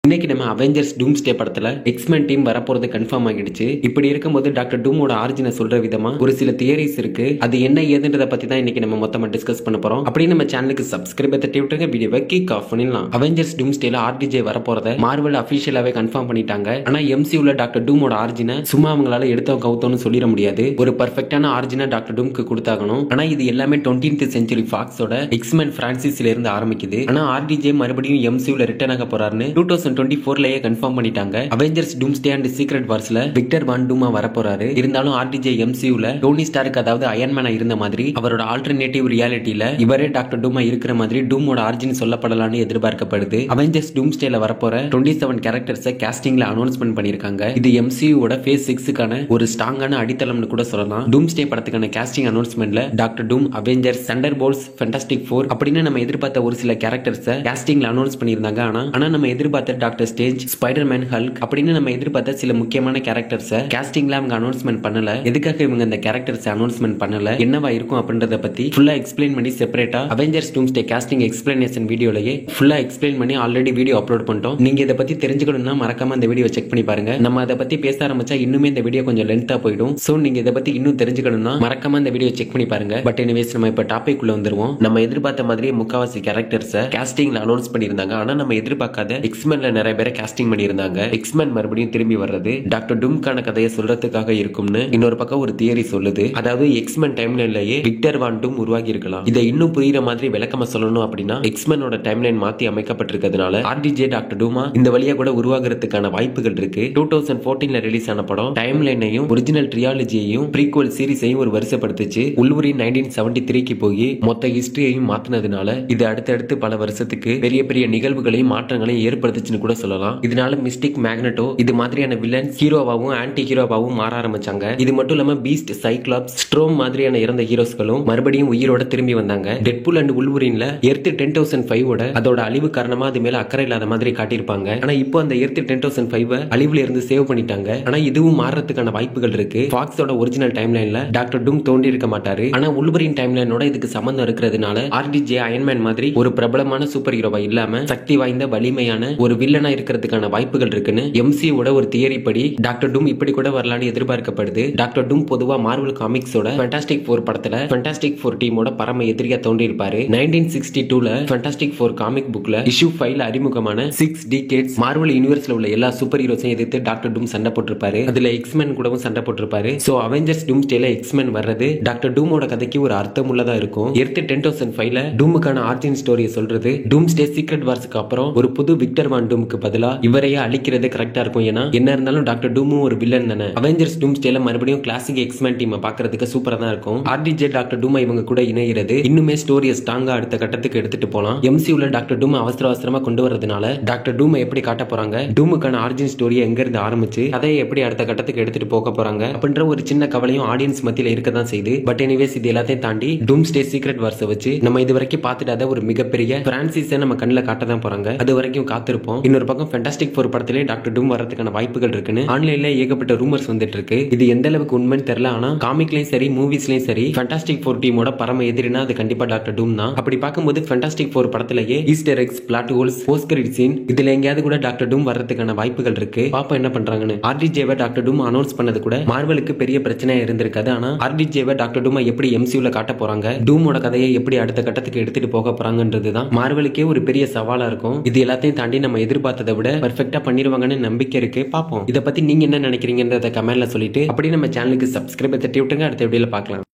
இன்னைக்கு நம்ம அவெஞ்சர்ஸ் டூம்ஸ்டே படத்துல எக்ஸ்மென் டீம் வரப்போறது கன்ஃபார்ம் ஆகிடுச்சு. இப்படி இருக்கும்போது டாக்டர் டூமோட ஆரிஜினை சொல்ற விதமா ஒரு சில தியரிஸ் இருக்கு. அது என்ன ஏதுன்றத பத்தி தான் இன்னைக்கு நம்ம மொத்தமா டிஸ்கஸ் பண்ண போறோம். அப்படியே நம்ம சேனலுக்கு சப்ஸ்கிரைப் தட்டி விட்டுருங்க. வீடியோவை கிக் ஆஃப் பண்ணிடலாம். அவெஞ்சர்ஸ் டூம்ஸ்டேல ஆர்டிஜே வரப்போறத மார்வல் அபிஷியலாவே கன்ஃபார்ம் பண்ணிட்டாங்க. ஆனா எம்சியூல டாக்டர் டூமோட ஆரிஜினை சும்மா அவங்களால எடுத்தோம் கவுத்தோன்னு சொல்லிட முடியாது. ஒரு பர்ஃபெக்டான ஆரிஜினை டாக்டர் டூம்க்கு கொடுத்தாகணும். ஆனா இது எல்லாமே 20th செஞ்சுரி ஃபாக்ஸோட எக்ஸ்மென் பிரான்சிஸ்ல இருந்து ஆரம்பிக்குது. ஆனா ஆர்டிஜே மறுபடியும் எம்சியூல ரிட்டர்ன் ஆக போறாருன்னு 2024லயே கன்ஃபார்ம் பண்ணிட்டாங்க. அவெஞ்சர்ஸ் டூம்ஸ்டே அண்ட் சீக்ரெட் வார்ஸ்ல விக்டர் வான் டூமா வரப்போறாரு. இருந்தாலும் ஆர்டிஜே எம்சியூல டோனி ஸ்டார்க் அதாவது அயன்மேனா இருந்த மாதிரி அவரோட ஆல்டர்னேட்டிவ் ரியாலிட்டில இவரே டாக்டர் டூமா இருக்கிற மாதிரி டூமோட ஆரிஜின் சொல்லப்படலாம்னு எதிர்பார்க்கப்படுது. அவெஞ்சர்ஸ் டூம்ஸ்டேல வரப்போற 27 கேரக்டர்ஸை காஸ்டிங்ல அனௌன்ஸ்மெண்ட் பண்ணிருக்காங்க. இது எம்சியூவோட ஃபேஸ் 6க்கான ஒரு ஸ்ட்ராங்கான அடித்தளம்னு கூட சொல்லலாம். டூம்ஸ்டே படத்துக்கான காஸ்டிங் அனௌன்ஸ்மெண்ட்ல டாக்டர் டூம், அவெஞ்சர்ஸ், தண்டர்போல்ட்ஸ், ஃபேண்டாஸ்டிக் ஃபோர் அப்படின்னு நம்ம எதிர்பார்த்த ஒரு சில கேரக்டர்ஸை காஸ்டிங்ல அனௌன்ஸ் பண்ணிருந்தாங்க. ஆனா நம்ம எதிர்பார்த்த டாக்டர் ஸ்டேஞ்ச், ஸ்பைடர்மேன், ஹல்க் அப்படின்னு நம்ம எதிர்பார்த்த சில முக்கியமான கேரக்டர்ஸை காஸ்டிங்ல அவங்க அனௌன்ஸ்மெண்ட் பண்ணல. எதுக்காக இவங்க இந்த கேரக்டர்ஸ் அனௌன்ஸ்மெண்ட் பண்ணல, என்னவா இருக்கும் அப்படின்றத பத்தி ஃபுல்லா எக்ஸ்பிளைன் பண்ணி செப்பரேட்டா அவெஞ்சர்ஸ் டூம்ஸ்டே காஸ்டிங் எக்ஸ்பிளனேஷன் வீடியோலயே ஃபுல்லா எக்ஸ்பிளைன் பண்ணி ஆல்ரெடி வீடியோ அப்லோட் பண்ணிட்டோம். நீங்க இதை பத்தி தெரிஞ்சுக்கணும்னா மறக்காம இந்த வீடியோ செக் பண்ணி பாருங்க. நம்ம அதை பத்தி பேச ஆரம்பிச்சா இன்னுமே இந்த வீடியோ கொஞ்சம் லென்த்தா போயிடும். சோ நீங்க இதை பத்தி இன்னும் தெரிஞ்சுக்கணும்னா மறக்காம இந்த வீடியோ செக் பண்ணி பாருங்க. பட் எனிவேஸ் நம்ம இப்ப டாபிக் உள்ள வந்துருவோம். நம்ம எதிர்பார்த்த மாதிரி முக்காவாசி கேரக்டர்ஸை காஸ்டிங்ல அனௌன்ஸ் பண்ணிருந்தாங்க. ஆனா நம்ம எதிர்பார்க்காத எக்ஸ்மென்ல நிறைய பேரை காஸ்டிங் பண்ணியிருந்தாங்க. எக்ஸ்மென் மறுபடியும் திரும்பி வர்றது டாக்டர் டூம்கான கதையை சொல்றதுக்காக இருக்கும்னு இன்னொரு பக்கம் ஒரு தியரி சொல்லுது. அதாவது எக்ஸ்மென் டைம்லைன்லயே விக்டர் வான் டூம் உருவாகி இருக்கலாம். இதை இன்னும் புரியுற மாதிரி விளக்கமா சொல்லணும் அப்படின்னா எக்ஸ்மெனோட டைம்லைன் மாத்தி அமைக்கப்பட்டிருக்கிறதுனால ஆர்டிஜே டாக்டர் டூமா இந்த வழியா கூட உருவாகிறதுக்கான வாய்ப்புகள் இருக்கு. 2014ல ரிலீஸ் ஆன படம் டைம்லைனையும் ஒரிஜினல் ட்ரியாலஜியையும் ப்ரீக்வல் சீரிஸையும் ஒரு வருஷப்படுத்துச்சு. உல்வரின் 1973க்கு போய் மொத்த ஹிஸ்டரியையும் மாத்தினதுனால இது அடுத்தடுத்து பல வருஷத்துக்கு பெரிய பெரிய நிகழ்வுகளையும் மாற்றங்களையும் ஏற்படுத்துச்சுன்னு கூட சொல்லலாம். இதனால மிஸ்டிக், மேக்னெட்டோ இது மாதிரியான வில்லன்ஸ் ஹீரோவாவும் ஆன்டி ஹீரோவாவும் மாற ஆரம்பிச்சாங்க. இது மட்டும் இல்லாம பீஸ்ட், சைக்ளாப்ஸ், ஸ்ட்ரோம் மாதிரியான இறந்த ஹீரோஸ்களும் மறுபடியும் உயிரோட திரும்பி வந்தாங்க. டெட்பூல் அண்ட் உல்வரின்ல எர்த் 10005 அதோட அழிவு காரணமா அது மேல அக்கறை இல்லாத மாதிரி காட்டியிருப்பாங்க. ஆனா இப்போ அந்த எர்த் 10005 அழிவுல இருந்து சேவ் பண்ணிட்டாங்க. ஆனா இதுவும் மாறதுக்கான வாய்ப்புகள் இருக்கு. ஃபாக்ஸோட ஒரிஜினல் டைம்லைன்ல டாக்டர் டூம் தோண்டி இருக்க மாட்டாரு. ஆனா உல்வரின் டைம்லைனோட இதுக்கு சம்பந்தம் இருக்கிறதுனால ஆர்டிஜே அயன்மேன் மாதிரி ஒரு பிரபலமான சூப்பர் ஹீரோவா இல்லாம சக்தி வாய்ந்த வலிமையான ஒரு வில்லனா இருக்கிறதுக்கான வாய்ப்புகள் இருக்குன்னு எம்சியோட ஒரு தியரி படி டாக்டர் டூம் இப்படி கூட வரலான்னு எதிர்பார்க்கப்படுது. டாக்டர் டூம் பொதுவா மார்வல் காமிக்ஸோட ஃபேண்டாஸ்டிக் ஃபோர் படத்துல ஃபேண்டாஸ்டிக் ஃபோர் டீமோட பரம எதிரியா தோன்றி இருப்பாரு. 1962ல ஃபேண்டாஸ்டிக் ஃபோர் காமிக் புக்ல இஷ்யூ 5ல அறிமுகமான 6 டிகேட்ஸ் மார்வல் யூனிவர்ஸ்ல உள்ள எல்லா சூப்பர் ஹீரோஸையும் எதிர்த்து டாக்டர் டூம் சண்டை போட்டிருப்பாரு. அதுல எக்ஸ்மென் கூடவும் சண்டை போட்டிருப்பாரு. சோ அவெஞ்சர்ஸ் டூம்ஸ்டேல எக்ஸ்மென் வர்றது டாக்டர் டூமோட கதைக்கு ஒரு அர்த்தம் உள்ளதா இருக்கும். எர்த் 10005ல டூமுக்கான ஆரிஜின் ஸ்டோரியை சொல்றது டூம்ஸ்டே சீக்ரெட் வார்ஸ்க்கு அப்புறம் ஒரு புது விக்டர் வான் டூமுக்கு பதிலா இவரையே அழிக்கிறது கரெக்டா இருக்கும். ஏன்னா என்ன இருந்தாலும் டாக்டர் டூமும் ஒரு வில்லன் தானே. அவெஞ்சர்ஸ் டூம்ஸ்டேல மறுபடியும் கிளாசிக் எக்ஸ்மென் டீமை பாக்குறதுக்கு சூப்பரா தான் இருக்கும். ஆர்டிஜே டாக்டர் டூமா இவங்க கூட இணைகிறது இன்னுமே ஸ்டோரியை ஸ்ட்ராங்கா அடுத்த கட்டத்துக்கு எடுத்துட்டு போலாம். எம்சியூல டாக்டர் டூம் அவசரமா கொண்டு வரதுனால டாக்டர் டூமை எப்படி காட்ட போறாங்க, டூமுக்கான ஆரிஜின் ஸ்டோரியை எங்க இருந்து ஆரம்பிச்சு கதையை எப்படி அடுத்த கட்டத்துக்கு எடுத்துட்டு போக போறாங்க அப்படின்ற ஒரு சின்ன கவலையும் ஆடியன்ஸ் மத்தியில இருக்கதான் செய்யுது. பட் எனிவேஸ் இது எல்லாத்தையும் தாண்டி டூம்ஸ்டே சீக்ரெட் வார்ஸ் வச்சு நம்ம இது வரைக்கும் பார்த்துடாத ஒரு மிகப்பெரிய பிரான்சிஸை நம்ம கண்ணில் காட்ட தான் போறாங்க. அது வரைக்கும் காத்திருப்போம். இன்னொரு பக்கம் ஃபேண்டாஸ்டிக் ஃபோர் படத்திலே டாக்டர் டூம் வரதுக்கான வாய்ப்புகள் இருக்குன்னு ஆன்லைன்ல ஏகப்பட்ட ரூமர்ஸ் வந்துட்டு இருக்கு. இது எந்த அளவுக்கு உண்மைன்னு தெரியல. ஆனா காமிக்லயும் சரி மூவிஸ்லயும் சரி ஃபேண்டாஸ்டிக் ஃபோர் டீமோட பரம எதிரினா அது கண்டிப்பா டாக்டர் டூம் தான். அப்படி பார்க்கும்போது ஃபேண்டாஸ்டிக் ஃபோர் படத்திலேயே Easter eggs, plot holes, post credit scene இதுல எங்கேயாவது கூட டாக்டர் டூம் வரதுக்கான வாய்ப்புகள் இருக்கு. பாப்பா என்ன பண்றாங்கன்னு. ஆர்டிஜேவை டாக்டர் டூம் அனௌன்ஸ் பண்ணது கூட மார்வலுக்கு பெரிய பிரச்சனையா இருந்திருக்காது. ஆனா ஆர்டிஜேவை டாக்டர் டூமை எப்படி எம்சியூல காட்ட போறாங்க, டூமோட கதையை எப்படி அடுத்த கட்டத்துக்கு எடுத்துட்டு போக போறாங்கன்றதுதான் மார்வலுக்கே ஒரு பெரிய சவாலா இருக்கும். இது எல்லாத்தையும் தாண்டி நம்ம எதிர்பார்த்ததை விட பெர்ஃபெக்ட்டா பண்ணிடுவாங்கன்னு நம்பிக்கை இருக்கு. பாப்போம். இதை பத்தி நீங்க என்ன நினைக்கிறீங்கன்றத கமெண்ட்ல சொல்லிட்டு அப்படியே நம்ம சேனலுக்கு சப்ஸ்கிரைப் தட்டி விட்டுங்க. அடுத்த வீடியோல பார்க்கலாம்.